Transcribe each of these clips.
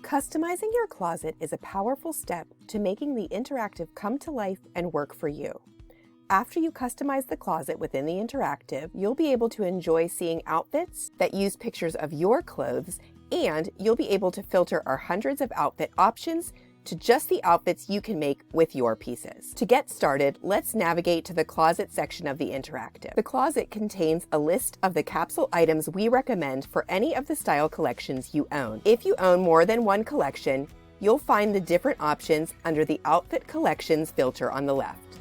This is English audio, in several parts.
Customizing your closet is a powerful step to making the interactive come to life and work for you. After you customize the closet within the interactive, you'll be able to enjoy seeing outfits that use pictures of your clothes, and you'll be able to filter our hundreds of outfit options to just the outfits you can make with your pieces. To get started, let's navigate to the closet section of the interactive. The closet contains a list of the capsule items we recommend for any of the style collections you own. If you own more than one collection, you'll find the different options under the Outfit Collections filter on the left.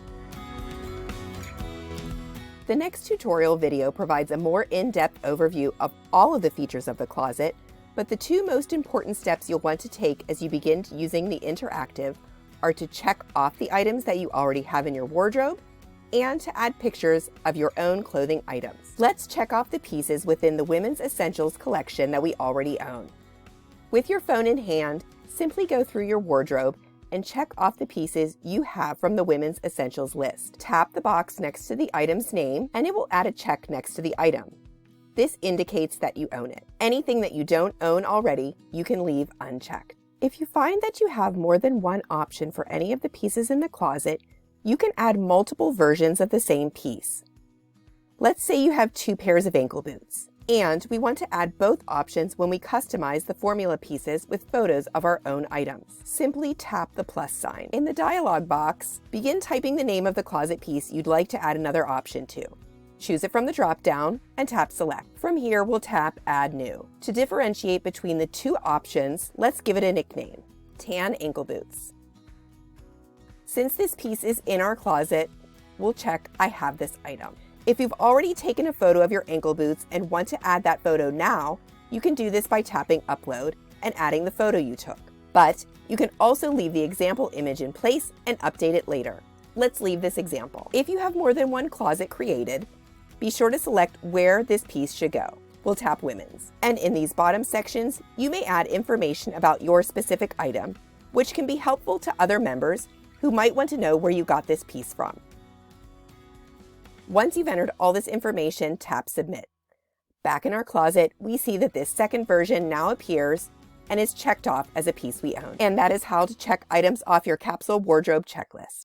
The next tutorial video provides a more in-depth overview of all of the features of the closet, but the two most important steps you'll want to take as you begin using the interactive are to check off the items that you already have in your wardrobe and to add pictures of your own clothing items. Let's check off the pieces within the Women's Essentials collection that we already own. With your phone in hand, simply go through your wardrobe and check off the pieces you have from the Women's Essentials list. Tap the box next to the item's name and it will add a check next to the item. This indicates that you own it. Anything that you don't own already, you can leave unchecked. If you find that you have more than one option for any of the pieces in the closet, you can add multiple versions of the same piece. Let's say you have 2 pairs of ankle boots, and we want to add both options when we customize the formula pieces with photos of our own items. Simply tap the plus sign. In the dialog box, begin typing the name of the closet piece you'd like to add another option to. Choose it from the drop-down and tap Select. From here, we'll tap Add New. To differentiate between the two options, let's give it a nickname, Tan Ankle Boots. Since this piece is in our closet, we'll check I have this item. If you've already taken a photo of your ankle boots and want to add that photo now, you can do this by tapping Upload and adding the photo you took. But you can also leave the example image in place and update it later. Let's leave this example. If you have more than one closet created, be sure to select where this piece should go. We'll tap Women's. And in these bottom sections, you may add information about your specific item, which can be helpful to other members who might want to know where you got this piece from. Once you've entered all this information, tap Submit. Back in our closet, we see that this second version now appears and is checked off as a piece we own. And that is how to check items off your capsule wardrobe checklist.